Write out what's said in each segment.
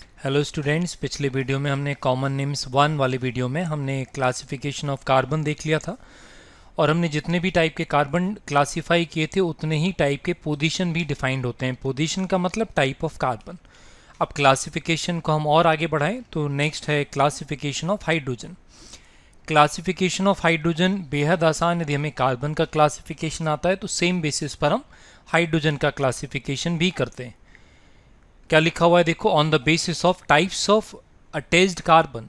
Hello students, पिछले video में हमने कॉमन नेम्स 1 वाले वीडियो में हमने क्लासिफिकेशन ऑफ कार्बन देख लिया था और हमने जितने भी टाइप के कार्बन क्लासिफाई किए थे उतने ही टाइप के पोजीशन भी डिफाइंड होते हैं। पोजीशन का मतलब टाइप ऑफ कार्बन। अब क्लासिफिकेशन को हम और आगे बढ़ाएं तो नेक्स्ट है classification of hydrogen. Classification of hydrogen बेहद आसान। यदि हमें कार्बन का क्लासिफिकेशन आता है तो सेम बेसिस पर हम हाइड्रोजन का क्लासिफिकेशन भी करते हैं। क्या लिखा हुआ है देखो, on the basis of types of attached carbon.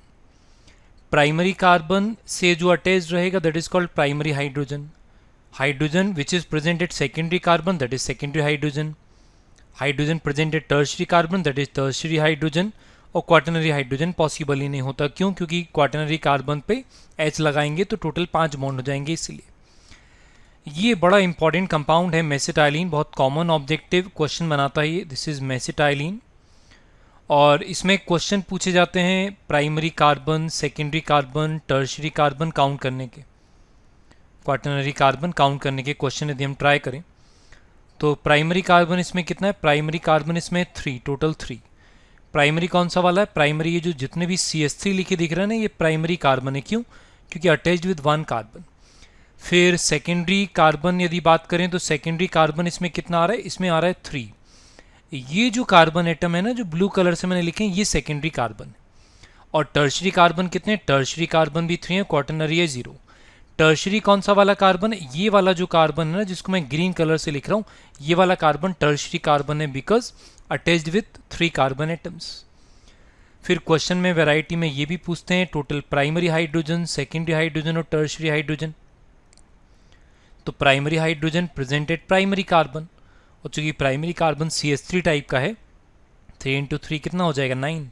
Primary carbon से जो अटैच्ड रहेगा that is called primary hydrogen. Hydrogen which is present at secondary carbon that is secondary hydrogen. Hydrogen present at tertiary carbon that is tertiary hydrogen. और quaternary hydrogen possible ही नहीं होता। क्यों? क्योंकि quaternary carbon पे H लगाएंगे तो total 5 bond हो जाएंगे। इसलिए ये बड़ा इंपॉर्टेंट कंपाउंड है मेसिटाइलिन। बहुत कॉमन ऑब्जेक्टिव क्वेश्चन बनाता है ये। दिस इज मेसिटाइलिन और इसमें क्वेश्चन पूछे जाते हैं primary carbon, secondary carbon, tertiary carbon count करने के, क्वाटरनरी कार्बन काउंट करने के क्वेश्चन यदि हम ट्राई करें तो प्राइमरी कार्बन इसमें कितना है? प्राइमरी कार्बन इसमें 3, टोटल 3। प्राइमरी कौन सा वाला है? प्राइमरी ये जो जितने भी CH3 लिखे दिख रहे हैं ना, ये प्राइमरी कार्बन है। क्यों? क्योंकि अटैच्ड विद 1 कार्बन। फिर सेकेंडरी कार्बन यदि बात करें तो सेकेंडरी कार्बन इसमें कितना आ रहा है? इसमें आ रहा है 3। ये जो कार्बन एटम है ना, जो ब्लू कलर से मैंने लिखे हैं, ये सेकेंडरी कार्बन है। और टर्शरी कार्बन कितने? टर्शरी कार्बन भी 3 है, क्वाटरनरी है 0। टर्शरी कौन सा वाला कार्बन है? ये वाला जो कार्बन है ना, जिसको मैं ग्रीन कलर से लिख रहा हूँ, ये वाला कार्बन टर्शरी कार्बन है because attached with 3 carbon atoms. फिर क्वेश्चन में वैरायटी में ये भी पूछते हैं total primary hydrogen, secondary hydrogen और टर्शरी हाइड्रोजन। तो primary hydrogen presented primary carbon, और चूंकि प्राइमरी कार्बन CH3 टाइप का है, 3 × 3 कितना हो जाएगा? 9।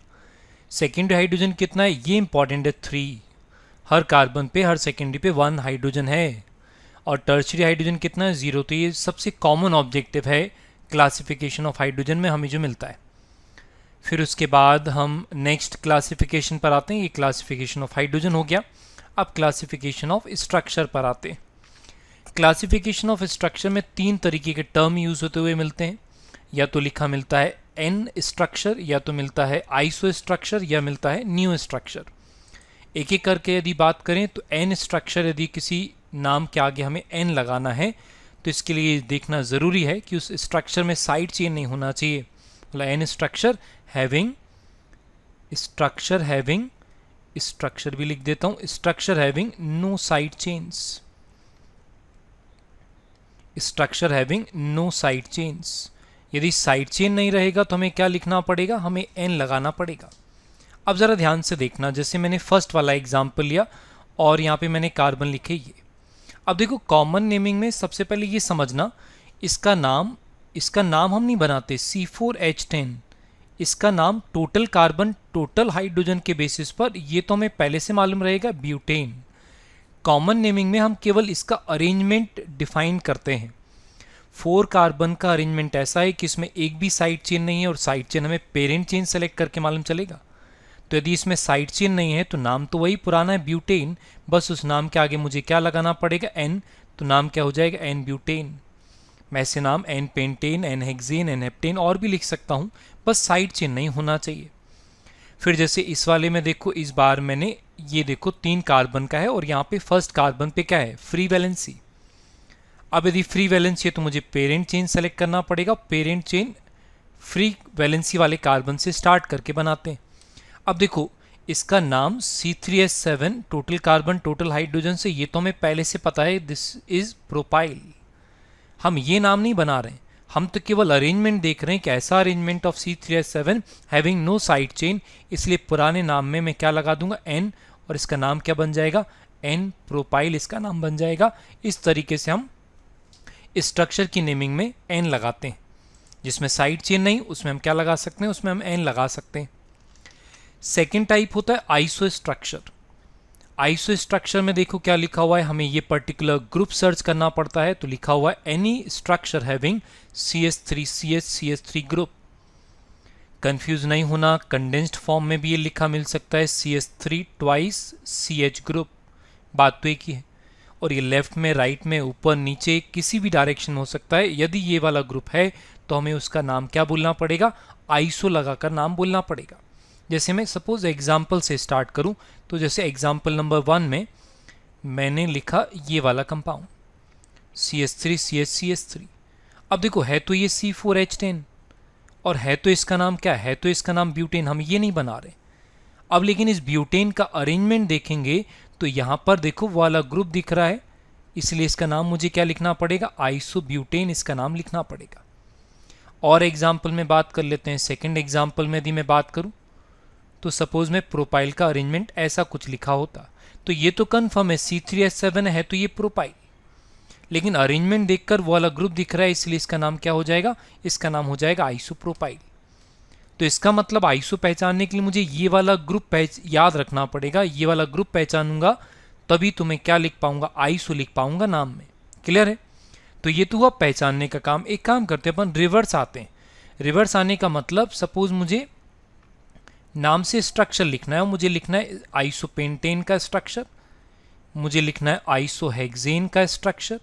सेकेंडरी हाइड्रोजन कितना है? ये इंपॉर्टेंट है, 3। हर कार्बन पे, हर सेकेंडरी पे 1 हाइड्रोजन है। और टर्शरी हाइड्रोजन कितना है? 0। तो ये सबसे कॉमन ऑब्जेक्टिव है क्लासिफिकेशन ऑफ हाइड्रोजन में हमें जो मिलता है। फिर उसके बाद हम नेक्स्ट क्लासिफिकेशन पर आते हैं। ये क्लासिफिकेशन ऑफ हाइड्रोजन हो गया। अब क्लासिफिकेशन ऑफ स्ट्रक्चर पर आते हैं। क्लासिफिकेशन ऑफ स्ट्रक्चर में 3 तरीके के टर्म यूज होते हुए मिलते हैं। या तो लिखा मिलता है N स्ट्रक्चर, या तो मिलता है आइसो स्ट्रक्चर, या मिलता है न्यू स्ट्रक्चर। एक एक करके यदि बात करें तो N स्ट्रक्चर, यदि किसी नाम के आगे हमें N लगाना है तो इसके लिए देखना ज़रूरी है कि उस स्ट्रक्चर में साइड चेन नहीं होना चाहिए। मतलब N स्ट्रक्चर हैविंग, स्ट्रक्चर भी लिख देता हूँ, structure having no side chains. Structure having no side chains. यदि साइड चेन नहीं रहेगा तो हमें क्या लिखना पड़ेगा? हमें N लगाना पड़ेगा। अब ज़रा ध्यान से देखना, जैसे मैंने फर्स्ट वाला एग्जाम्पल लिया और यहाँ पे मैंने कार्बन लिखे ये। अब देखो, कॉमन नेमिंग में सबसे पहले ये समझना, इसका नाम हम नहीं बनाते C4H10। इसका नाम टोटल कार्बन, टोटल हाइड्रोजन के बेसिस पर, ये तो हमें पहले से मालूम रहेगा, ब्यूटेन। कॉमन नेमिंग में हम केवल इसका अरेंजमेंट डिफाइन करते हैं। 4 कार्बन का अरेंजमेंट ऐसा है कि इसमें एक भी साइड चेन नहीं है, और साइड चेन हमें पेरेंट चेन सेलेक्ट करके मालूम चलेगा। तो यदि इसमें साइड चेन नहीं है तो नाम तो वही पुराना है, ब्यूटेन। बस उस नाम के आगे मुझे क्या लगाना पड़ेगा? N। तो नाम क्या हो जाएगा? N butane. मैं ऐसे नाम N pentane, N hexane, N heptane और भी लिख सकता हूँ, बस साइड चेन नहीं होना चाहिए। फिर जैसे इस वाले में देखो, इस बार मैंने ये देखो 3 कार्बन का है और यहाँ पे फर्स्ट कार्बन पे क्या है? Free valency. अब यदि फ्री वैलेंसी है तो मुझे पेरेंट चेन सेलेक्ट करना पड़ेगा। पेरेंट चेन फ्री वैलेंसी वाले कार्बन से स्टार्ट करके बनाते हैं। अब देखो, इसका नाम C3H7 total carbon, total hydrogen से, ये तो हमें पहले से पता है, दिस इज प्रोपाइल। हम ये नाम नहीं बना रहे हैं, हम तो केवल अरेंजमेंट देख रहे हैं कि ऐसा arrangement of C3H7 having no side chain. इसलिए पुराने नाम में मैं क्या लगा दूंगा? N, और इसका नाम क्या बन जाएगा? N प्रोपाइल इसका नाम बन जाएगा। इस तरीके से हम स्ट्रक्चर की नेमिंग में N लगाते हैं। जिसमें साइड चेन नहीं, उसमें हम क्या लगा सकते हैं? उसमें हम N लगा सकते हैं। सेकेंड टाइप होता है आइसो स्ट्रक्चर। आइसो स्ट्रक्चर में देखो क्या लिखा हुआ है, हमें ये पर्टिकुलर ग्रुप सर्च करना पड़ता है। तो लिखा हुआ है any structure having CH3CH group. Confuse नहीं होना, कंडेंस्ड फॉर्म में भी ये लिखा मिल सकता है CH3 ट्वाइस CH ग्रुप। बात तो एक ही है। और ये लेफ्ट में, राइट में, ऊपर नीचे किसी भी डायरेक्शन हो सकता है। यदि ये वाला ग्रुप है तो हमें उसका नाम क्या बोलना पड़ेगा? आइसो लगाकर नाम बोलना पड़ेगा। जैसे मैं सपोज एग्जाम्पल से स्टार्ट करूं, तो जैसे एग्जाम्पल नंबर 1 में मैंने लिखा ये वाला कंपाउंड CH3 CH3। अब देखो है तो ये C4H10 और है तो इसका नाम क्या है, तो इसका नाम ब्यूटेन, हम ये नहीं बना रहे। अब लेकिन इस ब्यूटेन का अरेंजमेंट देखेंगे तो यहां पर देखो वो वाला ग्रुप दिख रहा है, इसलिए इसका नाम मुझे क्या लिखना पड़ेगा, आइसोब्यूटेन इसका नाम लिखना पड़ेगा। और एग्जाम्पल में बात कर लेते हैं, सेकंड एग्जाम्पल में यदि मैं बात करूं तो सपोज में प्रोपाइल का अरेंजमेंट ऐसा कुछ लिखा होता, तो ये तो कन्फर्म है C3H7 है तो ये प्रोपाइल, लेकिन अरेंजमेंट देखकर वो वाला ग्रुप दिख रहा है, इसलिए इसका नाम क्या हो जाएगा, इसका नाम हो जाएगा आइसोप्रोपाइल। तो इसका मतलब आइसो पहचानने के लिए मुझे ये वाला ग्रुप याद रखना पड़ेगा, ये वाला ग्रुप पहचानूंगा तभी तो मैं क्या लिख पाऊंगा, आइसो लिख पाऊंगा नाम में। क्लियर है? तो ये तो हुआ पहचानने का काम। एक काम करते हैं अपन, रिवर्स आते हैं। रिवर्स आने का मतलब सपोज मुझे नाम से स्ट्रक्चर लिखना है, मुझे लिखना है आइसोपेंटेन का स्ट्रक्चर, मुझे लिखना है आइसोहेक्सेन का स्ट्रक्चर,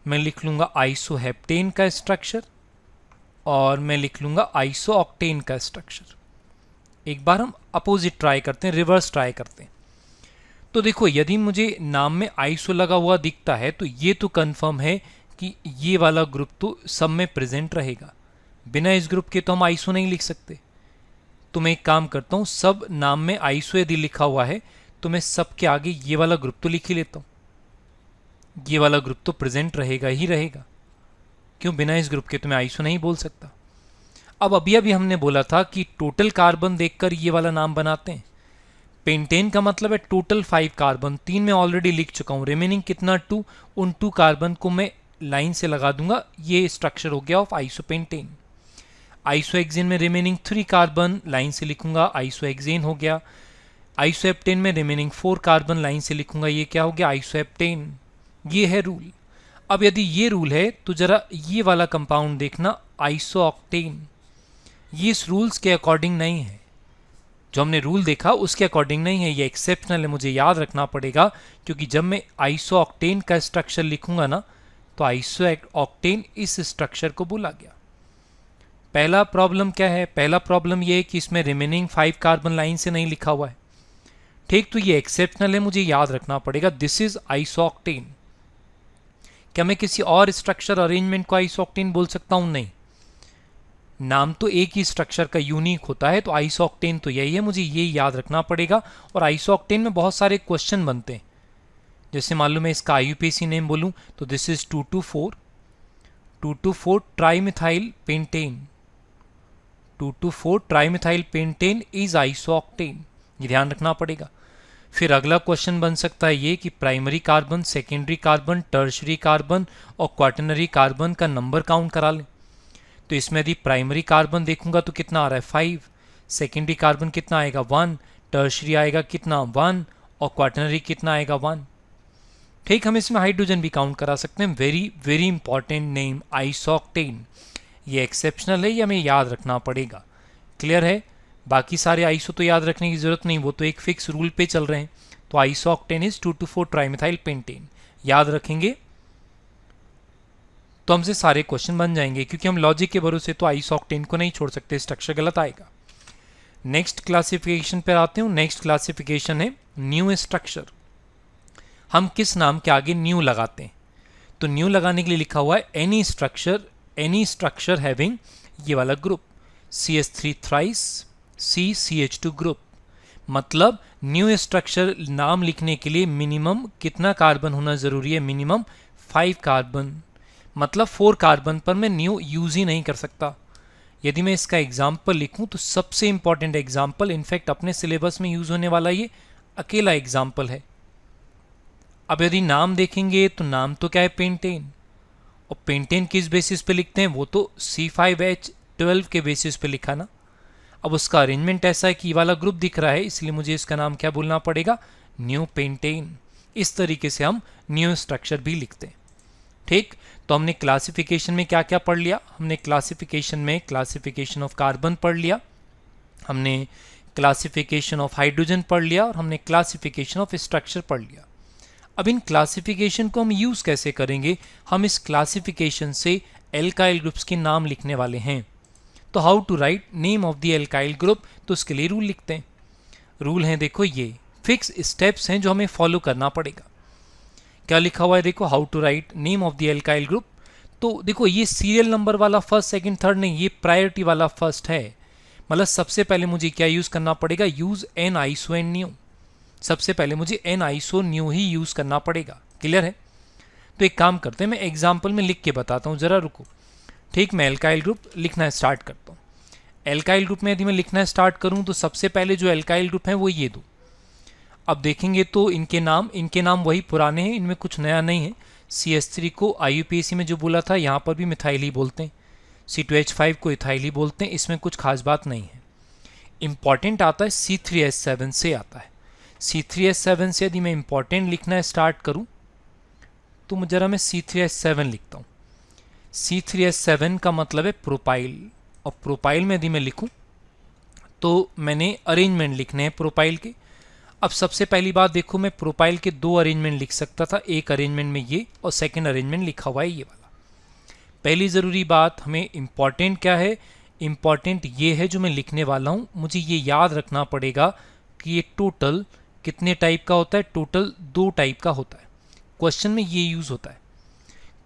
मैं लिख लूंगा आइसोहेप्टेन का स्ट्रक्चर, और मैं लिख लूंगा आइसोऑक्टेन का स्ट्रक्चर। एक बार हम अपोजिट ट्राई करते हैं, रिवर्स ट्राई करते हैं। तो देखो यदि मुझे नाम में आइसो लगा हुआ दिखता है तो ये तो कंफर्म है कि ये वाला ग्रुप तो सब में प्रेजेंट रहेगा, बिना इस ग्रुप के तो हम आइसो नहीं लिख सकते। तो मैं एक काम करता हूं, सब नाम में आइसो यदि लिखा हुआ है तो मैं सबके आगे ये वाला ग्रुप तो लिख ही लेता हूं, ये वाला ग्रुप तो प्रेजेंट रहेगा ही रहेगा, क्यों, बिना इस ग्रुप के तो मैं आइसो नहीं बोल सकता। अब अभी हमने बोला था कि टोटल कार्बन देखकर ये वाला नाम बनाते हैं। पेंटेन का मतलब है टोटल 5 कार्बन, 3 में ऑलरेडी लिख चुका हूं, रिमेनिंग कितना 2, उन 2 कार्बन को मैं लाइन से लगा दूंगा, ये स्ट्रक्चर हो गया ऑफ आइसोपेंटेन। आइसोहेक्सेन में रिमेनिंग 3 कार्बन लाइन से लिखूंगा, आइसोहेक्सेन हो गया। आइसोहेप्टेन में रिमेनिंग 4 कार्बन लाइन से लिखूंगा, ये क्या हो गया, आइसोहेप्टेन। ये है रूल। अब यदि ये रूल है तो जरा ये वाला कंपाउंड देखना, आइसोऑक्टेन, ये इस रूल्स के अकॉर्डिंग नहीं है, जो हमने रूल देखा उसके अकॉर्डिंग नहीं है, ये एक्सेप्शनल है, मुझे याद रखना पड़ेगा, क्योंकि जब मैं आइसोऑक्टेन का स्ट्रक्चर लिखूंगा ना तो आइसोऑक्टेन इस स्ट्रक्चर को भूला गया। पहला प्रॉब्लम क्या है, पहला प्रॉब्लम ये है कि इसमें रिमेनिंग 5 कार्बन लाइन से नहीं लिखा हुआ है। ठीक, तो ये एक्सेप्शनल है, मुझे याद रखना पड़ेगा, दिस इज आइसोऑक्टेन। क्या मैं किसी और स्ट्रक्चर अरेंजमेंट को आइसोऑक्टेन बोल सकता हूं? नहीं, नाम तो एक ही स्ट्रक्चर का यूनिक होता है, तो आइसोऑक्टेन तो यही है, मुझे ये याद रखना पड़ेगा। और आइसोऑक्टेन में बहुत सारे क्वेश्चन बनते हैं, जैसे मान लो मैं इसका आईयूपीएसी नेम बोलूं तो this is 224 trimethyl pentane, 224 trimethyl pentane is isooctane, ये ध्यान रखना पड़ेगा। फिर अगला क्वेश्चन बन सकता है ये कि primary carbon, secondary carbon, tertiary carbon और क्वाटरनरी कार्बन का नंबर काउंट करा लें। तो इसमें यदि प्राइमरी कार्बन देखूंगा तो कितना आ रहा है 5, सेकेंडरी कार्बन कितना आएगा 1, टर्शरी आएगा कितना 1 और क्वाटरनरी कितना आएगा 1। ठीक, हम इसमें हाइड्रोजन भी काउंट करा सकते हैं। Very very important name isooctane, ये एक्सेप्शनल है, ये हमें याद रखना पड़ेगा। क्लियर है? बाकी सारे आइसो तो याद रखने की जरूरत नहीं, वो तो एक फिक्स रूल पे चल रहे हैं। तो आइसोऑक्टेन इज 224 ट्राइमिथाइल पेंटेन, याद रखेंगे तो हमसे सारे क्वेश्चन बन जाएंगे, क्योंकि हम लॉजिक के भरोसे तो आइसोऑक्टेन को नहीं छोड़ सकते, स्ट्रक्चर गलत आएगा। नेक्स्ट क्लासिफिकेशन पर आते हूँ। नेक्स्ट क्लासिफिकेशन है न्यू स्ट्रक्चर। हम किस नाम के आगे न्यू लगाते हैं? तो न्यू लगाने के लिए लिखा हुआ है एनी स्ट्रक्चर हैविंग ये वाला group CH3 thrice CH2 group. मतलब न्यू स्ट्रक्चर नाम लिखने के लिए मिनिमम कितना कार्बन होना जरूरी है? मिनिमम 5 कार्बन, मतलब 4 कार्बन पर मैं न्यू यूज ही नहीं कर सकता। यदि मैं इसका एग्जाम्पल लिखूं तो सबसे इंपॉर्टेंट एग्जाम्पल, इनफैक्ट अपने सिलेबस में यूज होने वाला ये अकेला एग्जाम्पल है। अब यदि नाम देखेंगे तो नाम तो क्या है, पेंटेन, और पेंटेन किस बेसिस पे लिखते हैं? वो तो C5H12 के बेसिस पे लिखा ना। अब उसका अरेंजमेंट ऐसा है कि वाला ग्रुप दिख रहा है, इसलिए मुझे इसका नाम क्या बोलना पड़ेगा, न्यू पेंटेन। इस तरीके से हम न्यू स्ट्रक्चर भी लिखते हैं। ठीक, तो हमने क्लासिफिकेशन में क्या क्या पढ़ लिया? हमने क्लासिफिकेशन में क्लासिफिकेशन ऑफ कार्बन पढ़ लिया, हमने क्लासिफिकेशन ऑफ हाइड्रोजन पढ़ लिया, और हमने क्लासिफिकेशन ऑफ स्ट्रक्चर पढ़ लिया। अब इन क्लासिफिकेशन को हम यूज कैसे करेंगे? हम इस क्लासिफिकेशन से एल्काइल ग्रुप्स के नाम लिखने वाले हैं। तो how to write name of the alkyl group, तो उसके लिए रूल लिखते हैं। रूल हैं देखो, ये फिक्स स्टेप्स हैं जो हमें फॉलो करना पड़ेगा। क्या लिखा हुआ है देखो, how to write name of the alkyl group. तो देखो ये सीरियल नंबर वाला फर्स्ट सेकंड थर्ड नहीं, ये प्रायोरिटी वाला फर्स्ट है। मतलब सबसे पहले मुझे क्या यूज करना पड़ेगा, use N iso and new. सबसे पहले मुझे एन आइसो न्यू ही यूज करना पड़ेगा। क्लियर है? तो एक काम करते हैं, मैं एग्जाम्पल में लिख के बताता हूँ, जरा रुको। ठीक, मैं एल्काइल ग्रुप लिखना स्टार्ट करता हूँ। एल्काइल ग्रुप में यदि मैं लिखना स्टार्ट करूँ तो सबसे पहले जो एल्काइल ग्रुप है वो ये दो। अब देखेंगे तो इनके नाम वही पुराने हैं, इनमें कुछ नया नहीं है। CH3 को IUPAC में जो बोला था यहाँ पर भी मिथाइल ही बोलते हैं, C2H5 को इथाइल ही बोलते हैं, इसमें कुछ खास बात नहीं है। इंपॉर्टेंट आता है C3H7 से आता है। C3H7 से यदि मैं इंपॉर्टेंट लिखना स्टार्ट करूँ तो जरा मैं C3H7 लिखता हूँ। C3H7 का मतलब है प्रोपाइल, और प्रोपाइल में यदि मैं लिखूँ तो मैंने अरेंजमेंट लिखने हैं प्रोपाइल के। अब सबसे पहली बात देखो, मैं प्रोपाइल के दो अरेंजमेंट लिख सकता था, एक अरेंजमेंट में ये और सेकंड अरेंजमेंट लिखा हुआ है ये वाला। पहली ज़रूरी बात, हमें इम्पॉर्टेंट क्या है, इम्पॉर्टेंट ये है जो मैं लिखने वाला हूँ, मुझे ये याद रखना पड़ेगा कि ये टोटल कितने टाइप का होता है, टोटल 2 टाइप का होता है। क्वेश्चन में ये यूज़ होता है।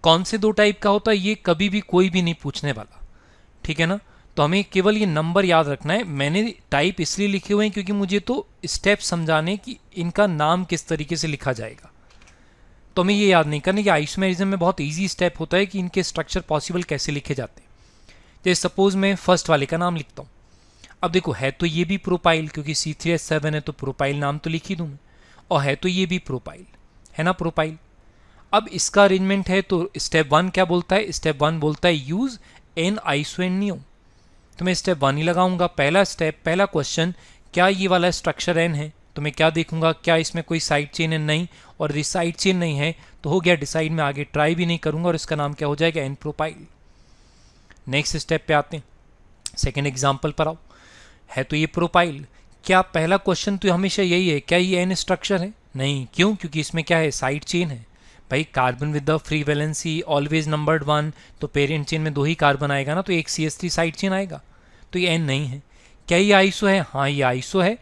कौन से 2 टाइप का होता है ये कभी भी कोई भी नहीं पूछने वाला, ठीक है ना। तो हमें केवल ये नंबर याद रखना है। मैंने टाइप इसलिए लिखे हुए हैं क्योंकि मुझे तो स्टेप समझाने कि इनका नाम किस तरीके से लिखा जाएगा, तो हमें ये याद नहीं करना। ये आइसोमेरिज्म में बहुत इजी स्टेप होता है कि इनके स्ट्रक्चर पॉसिबल कैसे लिखे जाते हैं। जैसे सपोज मैं फर्स्ट वाले का नाम लिखता हूँ। अब देखो, है तो ये भी प्रोपाइल, क्योंकि C3H7 है तो प्रोपाइल नाम तो लिख ही दूँ मैं, और है तो ये भी प्रोपाइल, है ना, प्रोपाइल। अब इसका अरेंजमेंट है तो स्टेप 1 क्या बोलता है, स्टेप 1 बोलता है use N iso and new. तो मैं स्टेप 1 ही लगाऊंगा। पहला स्टेप, पहला क्वेश्चन, क्या ये वाला स्ट्रक्चर एन है, तो मैं क्या देखूंगा, क्या इसमें कोई साइड चेन है, नहीं, और यदि साइड चेन नहीं है तो हो गया डिसाइड, में आगे ट्राई भी नहीं करूंगा और इसका नाम क्या हो जाएगा, एन प्रोपाइल। नेक्स्ट स्टेप पे आते हैं, सेकेंड एग्जाम्पल पर आओ। है तो ये प्रोपाइल, क्या पहला क्वेश्चन तो हमेशा यही है, क्या ये एन स्ट्रक्चर है, नहीं, क्यों, क्योंकि इसमें क्या है, साइड चेन है। भाई carbon with the free valency always numbered 1, तो पेरेंट चेन में 2 ही कार्बन आएगा ना, तो एक CH3 साइड चेन आएगा, तो ये एन नहीं है। क्या ये आइसो है, हाँ ये आइसो है,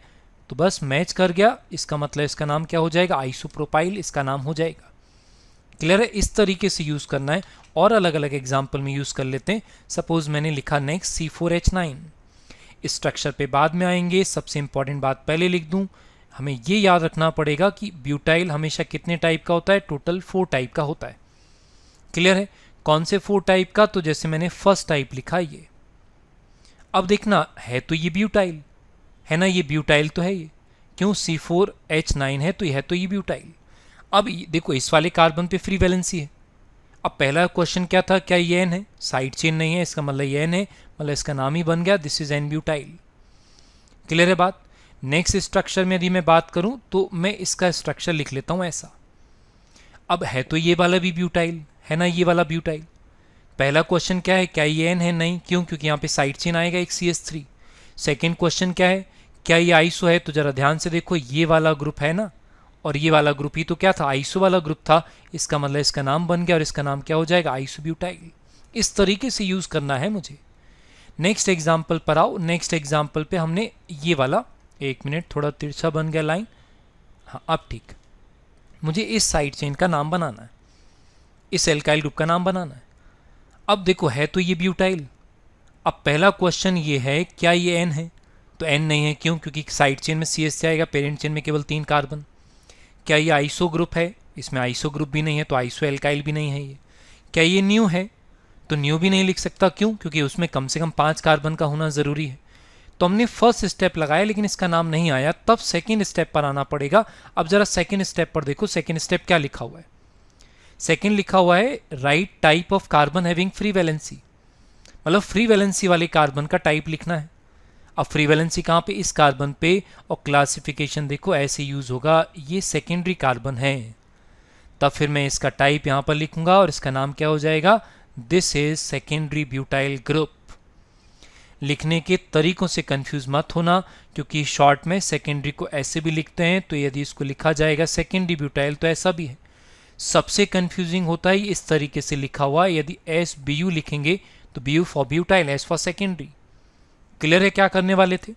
तो बस मैच कर गया, इसका मतलब इसका नाम क्या हो जाएगा, आइसोप्रोपाइल इसका नाम हो जाएगा। क्लियर है? इस तरीके से यूज करना है, और अलग अलग एग्जाम्पल में यूज कर लेते हैं। सपोज मैंने लिखा नेक्स्ट C4H9, स्ट्रक्चर पे बाद में आएंगे, सबसे इंपॉर्टेंट बात पहले लिख दूं, हमें ये याद रखना पड़ेगा कि ब्यूटाइल हमेशा कितने टाइप का होता है, टोटल 4 टाइप का होता है। क्लियर है? कौन से 4 टाइप का, तो जैसे मैंने फर्स्ट टाइप लिखा ये। अब देखना, है तो ये ब्यूटाइल है ना, ये ब्यूटाइल तो है ये, क्यों, C4H9 है तो यह है तो ये ब्यूटाइल। अब देखो इस वाले कार्बन पे फ्री वैलेंसी है। अब पहला क्वेश्चन क्या था, क्या ये एन है, साइड चेन नहीं है, इसका मतलब ये एन है, मतलब इसका नाम ही बन गया, this is an butyl. Clear है बात? नेक्स्ट स्ट्रक्चर में यदि मैं बात करूं तो मैं इसका स्ट्रक्चर लिख लेता हूं ऐसा। अब है तो ये वाला भी ब्यूटाइल है ना, ये वाला ब्यूटाइल। पहला क्वेश्चन क्या है, क्या ये एन है, नहीं, क्यों, क्योंकि यहाँ पे साइड चेन आएगा एक CH3। सेकेंड क्वेश्चन क्या है, क्या ये आइसो है, तो जरा ध्यान से देखो, ये वाला ग्रुप है ना, और ये वाला ग्रुप ही तो क्या था, आइसो वाला ग्रुप था, इसका मतलब इसका नाम बन गया और इसका नाम क्या हो जाएगा, आइसोब्यूटाइल। इस तरीके से यूज करना है मुझे। नेक्स्ट एग्जाम्पल पर आओ। नेक्स्ट एग्जाम्पल पे हमने ये वाला, एक मिनट, थोड़ा तिरछा बन गया लाइन, हाँ अब ठीक। मुझे इस साइड चेन का नाम बनाना है, इस एल्काइल ग्रुप का नाम बनाना है। अब देखो, है तो ये ब्यूटाइल। अब पहला क्वेश्चन ये है, क्या ये एन है, तो एन नहीं है, क्यों, क्योंकि साइड चेन में CH से आएगा, पेरेंट चेन में केवल 3 कार्बन। क्या ये आइसो ग्रुप है, इसमें आइसो ग्रुप भी नहीं है, तो आइसो एल्काइल भी नहीं है ये। क्या ये न्यू है, तो न्यू भी नहीं लिख सकता, क्यों, क्योंकि उसमें कम से कम 5 कार्बन का होना ज़रूरी है। तो हमने फर्स्ट स्टेप लगाया लेकिन इसका नाम नहीं आया, तब सेकेंड स्टेप पर आना पड़ेगा। अब जरा सेकेंड स्टेप पर देखो, सेकेंड स्टेप क्या लिखा हुआ है, सेकेंड लिखा हुआ है right type of carbon having free valency, मतलब फ्री वैलेंसी वाले कार्बन का टाइप लिखना है। अब फ्री वैलेंसी कहाँ पे, इस कार्बन पे, और क्लासिफिकेशन देखो ऐसे यूज होगा, ये सेकेंडरी कार्बन है, तब फिर मैं इसका टाइप यहाँ पर लिखूंगा और इसका नाम क्या हो जाएगा, this is secondary butyl group. लिखने के तरीकों से कंफ्यूज मत होना, क्योंकि शॉर्ट में सेकेंडरी को ऐसे भी लिखते हैं, तो यदि इसको लिखा जाएगा सेकेंडरी ब्यूटाइल तो ऐसा भी है। सबसे कंफ्यूजिंग होता है इस तरीके से लिखा हुआ, यदि SBU लिखेंगे तो BU for butyl, S for secondary. Clear है क्या करने वाले थे?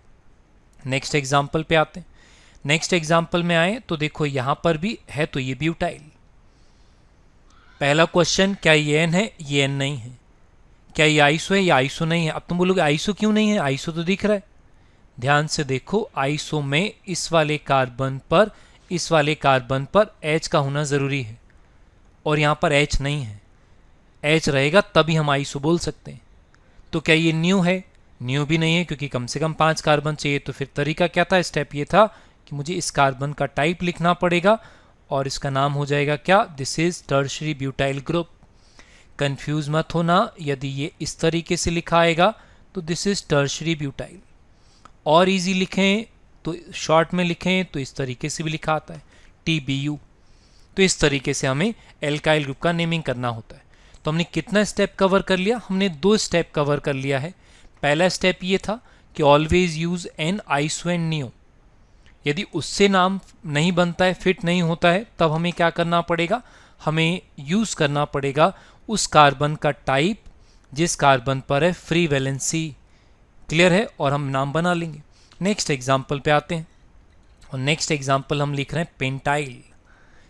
नेक्स्ट एग्जाम्पल पे आते हैं। नेक्स्ट एग्जाम्पल में आए तो देखो यहां पर भी है तो ये ब्यूटाइल। पहला क्वेश्चन, क्या ये एन है? ये एन नहीं है। क्या ये आइसो है? ये आइसो नहीं है। अब तुम बोलोगे आइसो क्यों नहीं है? आइसो तो दिख रहा है। ध्यान से देखो, आइसो में इस वाले कार्बन पर H का होना जरूरी है और यहां पर H नहीं है। H रहेगा तभी हम आइसो बोल सकते हैं। तो क्या ये न्यू है? न्यू भी नहीं है क्योंकि कम से कम 5 कार्बन चाहिए। तो फिर तरीका क्या था? स्टेप ये था कि मुझे इस कार्बन का टाइप लिखना पड़ेगा और इसका नाम हो जाएगा क्या? This is tertiary butyl group. Confuse मत होना, यदि ये इस तरीके से लिखा आएगा तो दिस इज टर्शरी ब्यूटाइल। और इजी लिखें तो शॉर्ट में लिखें तो इस तरीके से भी लिखा आता है TBU। तो इस तरीके से हमें एल्काइल ग्रुप का नेमिंग करना होता है। तो हमने कितना स्टेप कवर कर लिया? हमने 2 स्टेप कवर कर लिया है। पहला स्टेप ये था कि always use N iso and neo. यदि उससे नाम नहीं बनता है, फिट नहीं होता है, तब हमें क्या करना पड़ेगा? हमें यूज करना पड़ेगा उस कार्बन का टाइप जिस कार्बन पर है फ्री वैलेंसी। क्लियर है? और हम नाम बना लेंगे। नेक्स्ट एग्जाम्पल पे आते हैं और नेक्स्ट एग्जाम्पल हम लिख रहे हैं पेंटाइल,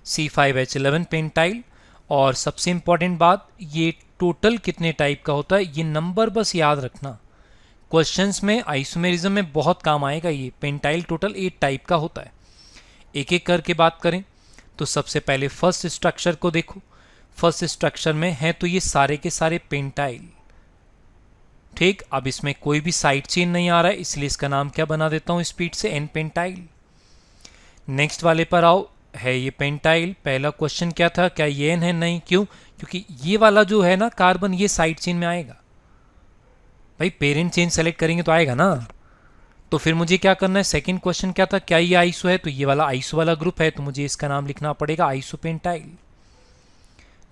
C5H11 पेंटाइल। और सबसे इंपॉर्टेंट बात, ये टोटल कितने टाइप का होता है ये नंबर बस याद रखना। क्वेश्चंस में आइसोमेरिज्म में बहुत काम आएगा। ये पेंटाइल टोटल 8 टाइप का होता है। एक एक करके बात करें तो सबसे पहले फर्स्ट स्ट्रक्चर को देखो। फर्स्ट स्ट्रक्चर में है तो ये सारे के सारे पेंटाइल। ठीक, अब इसमें कोई भी साइड चेन नहीं आ रहा है, इसलिए इसका नाम क्या बना देता हूं स्पीड से? N pentyl. नेक्स्ट वाले पर आओ, है ये पेंटाइल। पहला क्वेश्चन क्या था? क्या ये एन है? नहीं। क्यों? क्योंकि ये वाला जो है ना कार्बन, ये साइड चेन में आएगा। भाई पेरेंट चेन सेलेक्ट करेंगे तो आएगा ना। तो फिर मुझे क्या करना है? सेकंड क्वेश्चन क्या था? क्या ये आइसो है? तो ये वाला आइसो वाला ग्रुप है तो मुझे इसका नाम लिखना पड़ेगा आइसो पेंटाइल।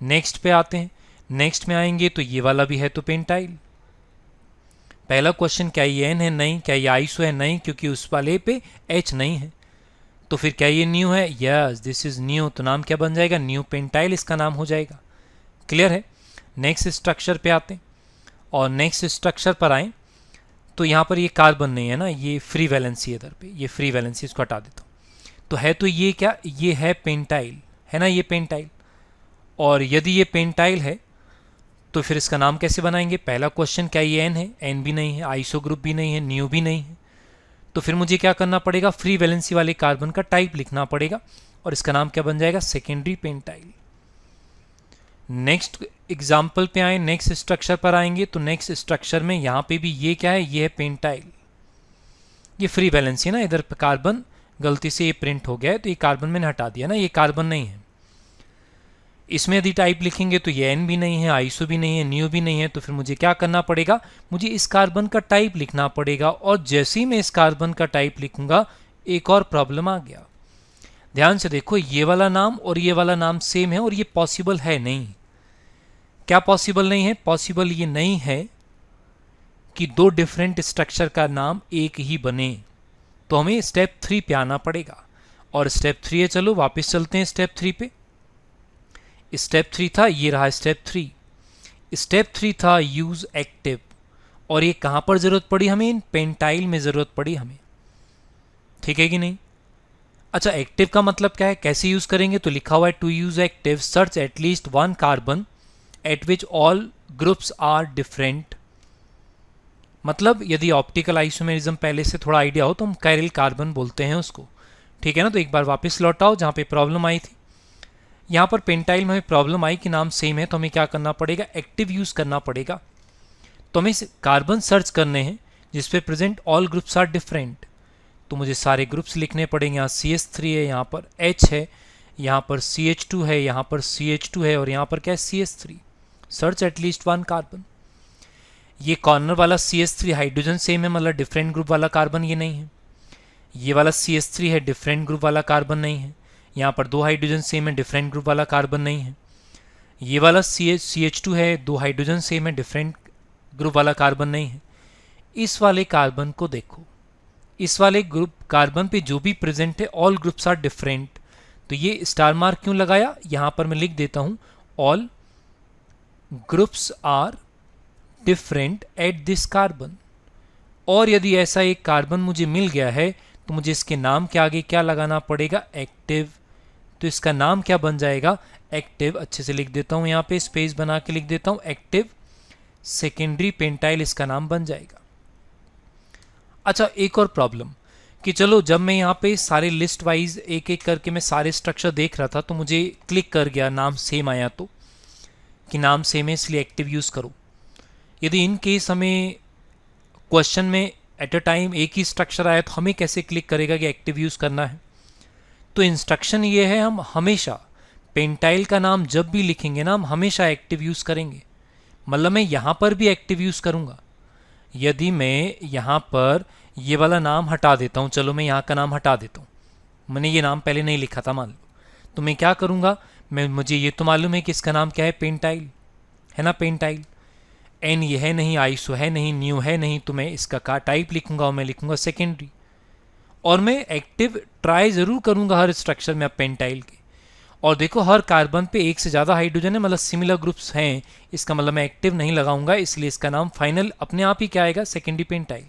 नेक्स्ट पे आते हैं। नेक्स्ट में आएंगे तो ये वाला भी है तो पेंटाइल। पहला क्वेश्चन, क्या ये एन है? नहीं। क्या ये आइसो है? नहीं, क्योंकि उस वाले पे H नहीं है। तो फिर क्या ये न्यू है? Yes, this is new. तो नाम क्या बन जाएगा? न्यू पेंटाइल इसका नाम हो जाएगा। क्लियर है? नेक्स्ट स्ट्रक्चर पे आते हैं और नेक्स्ट स्ट्रक्चर पर आए तो यहाँ पर ये कार्बन नहीं है ना, ये फ्री वैलेंसी है इधर पे। ये फ्री वैलेंसी, इसको हटा देता हूँ। तो है तो ये क्या? ये है पेंटाइल, है ना, ये पेंटाइल। और यदि ये पेंटाइल है तो फिर इसका नाम कैसे बनाएंगे? पहला क्वेश्चन, क्या ये एन है? एन भी नहीं है। आइसो ग्रुप भी नहीं है, न्यू भी नहीं है। तो फिर मुझे क्या करना पड़ेगा? फ्री वैलेंसी वाले कार्बन का टाइप लिखना पड़ेगा और इसका नाम क्या बन जाएगा? Secondary pentyl. नेक्स्ट एग्जाम्पल पे आए, नेक्स्ट स्ट्रक्चर पर आएंगे तो नेक्स्ट स्ट्रक्चर में यहाँ पे भी ये क्या है? ये है पेंटाइल। ये फ्री वैलेंसी है ना, इधर कार्बन गलती से ये प्रिंट हो गया है तो ये कार्बन मैंने हटा दिया ना, ये कार्बन नहीं है। इसमें यदि टाइप लिखेंगे तो ये एन भी नहीं है, आइसो भी नहीं है, न्यू भी नहीं है। तो फिर मुझे क्या करना पड़ेगा? मुझे इस कार्बन का टाइप लिखना पड़ेगा। और जैसे ही मैं इस कार्बन का टाइप लिखूंगा एक और प्रॉब्लम आ गया। ध्यान से देखो, ये वाला नाम और ये वाला नाम सेम है और ये पॉसिबल है नहीं। क्या पॉसिबल नहीं है? पॉसिबल ये नहीं है कि 2 डिफरेंट स्ट्रक्चर का नाम एक ही बने। तो हमें स्टेप 3 पे आना पड़ेगा और स्टेप 3 है। चलो वापस चलते हैं स्टेप 3 पे। स्टेप 3 था, ये रहा स्टेप 3। स्टेप 3 था यूज एक्टिव। और ये कहां पर जरूरत पड़ी हमें? इन पेंटाइल में जरूरत पड़ी हमें। ठीक है कि नहीं? अच्छा, एक्टिव का मतलब क्या है? कैसे यूज करेंगे? तो लिखा हुआ है to use active search at least 1 carbon at which all groups are different. मतलब यदि ऑप्टिकल आइसोमेरिज्म पहले से थोड़ा आइडिया हो तो हम कैरिल कार्बन बोलते हैं उसको। ठीक है ना? तो एक बार वापस लौट आओ जहां पे प्रॉब्लम आई थी। यहाँ पर पेंटाइल में हमें प्रॉब्लम आई कि नाम सेम है तो हमें क्या करना पड़ेगा? एक्टिव यूज करना पड़ेगा। तो हमें कार्बन सर्च करने हैं जिसपे present all groups are different. तो मुझे सारे ग्रुप्स लिखने पड़ेंगे। यहाँ CH3 है, यहाँ पर H है, यहाँ पर CH2 है, यहाँ पर CH2 है और यहाँ पर क्या है? CH3। Search at least 1 carbon. ये कॉर्नर वाला CH3 हाइड्रोजन सेम है, मतलब डिफरेंट ग्रुप वाला कार्बन ये नहीं है। ये वाला CH3 है, डिफरेंट ग्रुप वाला कार्बन नहीं है। यहाँ पर 2 हाइड्रोजन सेम है, डिफरेंट ग्रुप वाला कार्बन नहीं है। ये वाला CH2 है, 2 हाइड्रोजन सेम है, डिफरेंट ग्रुप वाला कार्बन नहीं है। इस वाले कार्बन को देखो, इस वाले ग्रुप कार्बन पे जो भी प्रेजेंट है ऑल ग्रुप्स आर डिफरेंट। तो ये स्टार मार्क क्यों लगाया? यहाँ पर मैं लिख देता हूँ all groups are different at this carbon. और यदि ऐसा एक कार्बन मुझे मिल गया है तो मुझे इसके नाम के आगे क्या लगाना पड़ेगा, एक्टिव। तो इसका नाम क्या बन जाएगा, एक्टिव। अच्छे से लिख देता हूं, यहाँ पे स्पेस बना के लिख देता हूं, एक्टिव सेकेंडरी पेंटाइल इसका नाम बन जाएगा। अच्छा, एक और प्रॉब्लम कि चलो जब मैं यहाँ पे सारे लिस्ट वाइज एक एक करके मैं सारे स्ट्रक्चर देख रहा था तो मुझे क्लिक कर गया, नाम सेम आया तो कि नाम सेम है इसलिए एक्टिव यूज़ करो। यदि इन केस हमें क्वेश्चन में एट अ टाइम एक ही स्ट्रक्चर आया तो हमें कैसे क्लिक करेगा कि एक्टिव यूज़ करना है। तो इंस्ट्रक्शन ये है, हम हमेशा पेंटाइल का नाम जब भी लिखेंगे ना हम हमेशा एक्टिव यूज़ करेंगे। मतलब मैं यहाँ पर भी एक्टिव यूज़ करूँगा। यदि मैं यहाँ पर ये वाला नाम हटा देता हूँ, चलो मैं यहाँ का नाम हटा देता हूँ, मैंने ये नाम पहले नहीं लिखा था मान लो, तो मैं क्या करूँगा, मुझे ये तो मालूम है कि इसका नाम क्या है, पेंटाइल है ना, पेंटाइल। एन ये है नहीं, आइसो है नहीं, न्यू है नहीं, तो मैं इसका का टाइप लिखूंगा और मैं लिखूंगा सेकेंडरी। और मैं एक्टिव ट्राई ज़रूर करूंगा हर स्ट्रक्चर में अब पेंटाइल के। और देखो हर कार्बन पे एक से ज़्यादा हाइड्रोजन है, मतलब सिमिलर ग्रुप्स हैं, इसका मतलब मैं एक्टिव नहीं लगाऊंगा, इसलिए इसका नाम फाइनल अपने आप ही क्या आएगा, सेकेंडरी पेंटाइल।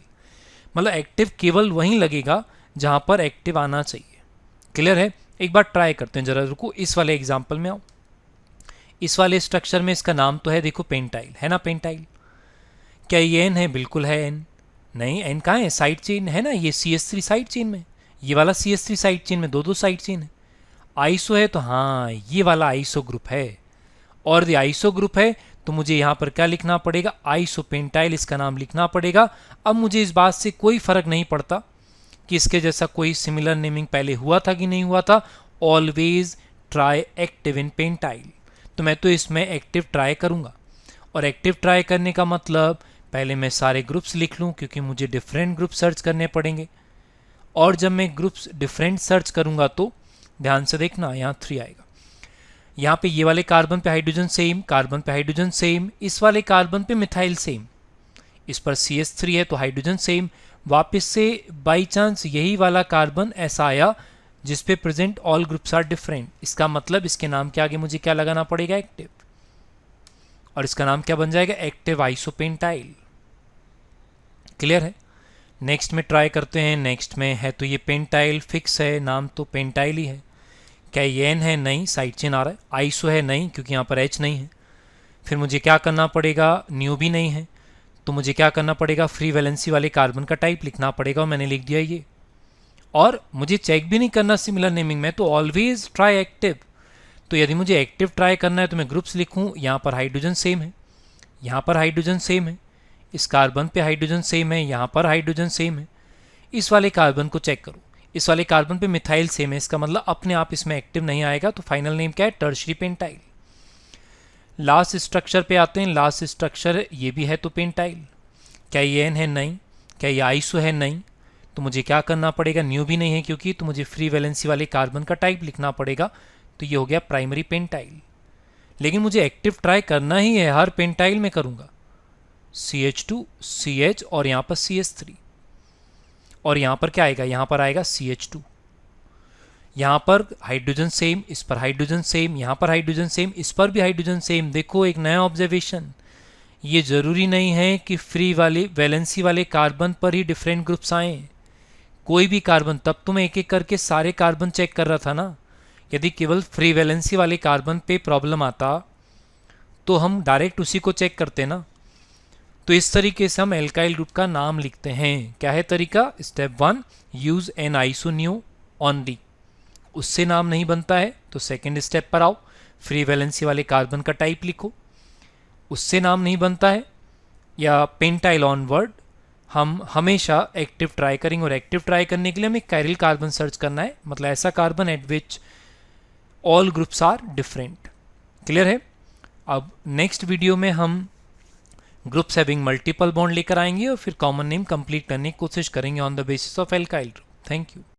मतलब एक्टिव केवल वहीं लगेगा जहाँ पर एक्टिव आना चाहिए। क्लियर है। एक बार ट्राई करते हैं, जरा रुको, इस वाले एग्जाम्पल में आओ। इस वाले स्ट्रक्चर में इसका नाम तो है देखो पेंटाइल, है ना, पेंटाइल। क्या ये एन है, बिल्कुल है एन। नहीं, एन कहाँ है, साइड चेन है ना, ये CH3 साइड चेन में, ये वाला CH3 साइड चेन में दो साइड चेन है। आइसो है तो हाँ ये वाला आइसो ग्रुप है, और यदि आइसो ग्रुप है तो मुझे यहाँ पर क्या लिखना पड़ेगा, आइसो पेंटाइल इसका नाम लिखना पड़ेगा। अब मुझे इस बात से कोई फर्क नहीं पड़ता कि इसके जैसा कोई सिमिलर नेमिंग पहले हुआ था कि नहीं हुआ था, always try active in pentyl. तो मैं तो इसमें एक्टिव ट्राई करूँगा, और एक्टिव ट्राई करने का मतलब पहले मैं सारे ग्रुप्स लिख लूँ क्योंकि मुझे डिफरेंट ग्रुप सर्च करने पड़ेंगे। और जब मैं ग्रुप्स डिफरेंट सर्च करूँगा तो ध्यान से देखना, यहाँ 3 आएगा। यहाँ पे ये वाले कार्बन पे हाइड्रोजन सेम, कार्बन पे हाइड्रोजन सेम, इस वाले कार्बन पे मिथाइल सेम, इस पर CH3 है तो हाइड्रोजन सेम। वापस से बाई चांस यही वाला कार्बन ऐसा आया जिस पे present all groups are different, इसका मतलब इसके नाम के आगे मुझे क्या लगाना पड़ेगा, एक्टिव। और इसका नाम क्या बन जाएगा, एक्टिव आइसोपेंटाइल। क्लियर है। नेक्स्ट में ट्राई करते हैं। नेक्स्ट में है तो ये पेंटाइल फिक्स है, नाम तो पेंटाइल ही है। क्या ये एन है, नहीं, साइड चेन आ रहा है। आइसो है, नहीं, क्योंकि यहाँ पर एच नहीं है। फिर मुझे क्या करना पड़ेगा, न्यू भी नहीं है, तो मुझे क्या करना पड़ेगा, फ्री वैलेंसी वाले कार्बन का टाइप लिखना पड़ेगा, और मैंने लिख दिया ये। और मुझे चेक भी नहीं करना सिमिलर नेमिंग में, तो ऑलवेज ट्राई एक्टिव। तो यदि मुझे एक्टिव ट्राई करना है तो मैं ग्रुप्स लिखूँ, यहाँ पर हाइड्रोजन सेम है, यहाँ पर हाइड्रोजन सेम है, इस कार्बन पे हाइड्रोजन सेम है, यहाँ पर हाइड्रोजन सेम है। इस वाले कार्बन को चेक करो, इस वाले कार्बन पे मिथाइल सेम है, इसका मतलब अपने आप इसमें एक्टिव नहीं आएगा, तो फाइनल नेम क्या है, टर्शरी पेंटाइल। लास्ट स्ट्रक्चर पे आते हैं। लास्ट स्ट्रक्चर ये भी है तो पेंटाइल। क्या ये एन है, नहीं। क्या ये आइसो है, नहीं, तो मुझे क्या करना पड़ेगा, न्यू भी नहीं है क्योंकि, तो मुझे फ्री वैलेंसी वाले कार्बन का टाइप लिखना पड़ेगा, तो ये हो गया प्राइमरी पेंटाइल। लेकिन मुझे एक्टिव ट्राई करना ही है, हर पेंटाइल में करूँगा, CH2 CH और यहाँ पर CH3, और यहाँ पर क्या आएगा, यहाँ पर आएगा CH2। यहाँ पर हाइड्रोजन सेम, इस पर हाइड्रोजन सेम, यहाँ पर हाइड्रोजन सेम, इस पर भी हाइड्रोजन सेम। देखो एक नया ऑब्जर्वेशन, ये जरूरी नहीं है कि फ्री वाले वैलेंसी वाले कार्बन पर ही डिफरेंट ग्रुप्स आए। कोई भी कार्बन, तब तो मैं एक एक करके सारे कार्बन चेक कर रहा था ना। यदि केवल फ्री वैलेंसी वाले कार्बन पे प्रॉब्लम आता तो हम डायरेक्ट उसी को चेक करते ना। तो इस तरीके से हम एल्काइल ग्रुप का नाम लिखते हैं। क्या है तरीका, स्टेप 1, यूज एन आइसोन्यू ओनली। उससे नाम नहीं बनता है तो सेकेंड स्टेप पर आओ, फ्री वैलेंसी वाले कार्बन का टाइप लिखो। उससे नाम नहीं बनता है या पेंटाइल ऑनवर्ड, हम हमेशा एक्टिव ट्राई करेंगे। और एक्टिव ट्राई करने के लिए हमें कायरल कार्बन सर्च करना है, मतलब ऐसा carbon at which all groups are different. Clear है। अब नेक्स्ट वीडियो में हम ग्रुप्स हैविंग मल्टीपल बॉन्ड लेकर आएंगे और फिर कॉमन नेम कंप्लीट करने की कोशिश करेंगे on the basis of alkyl group. Thank you.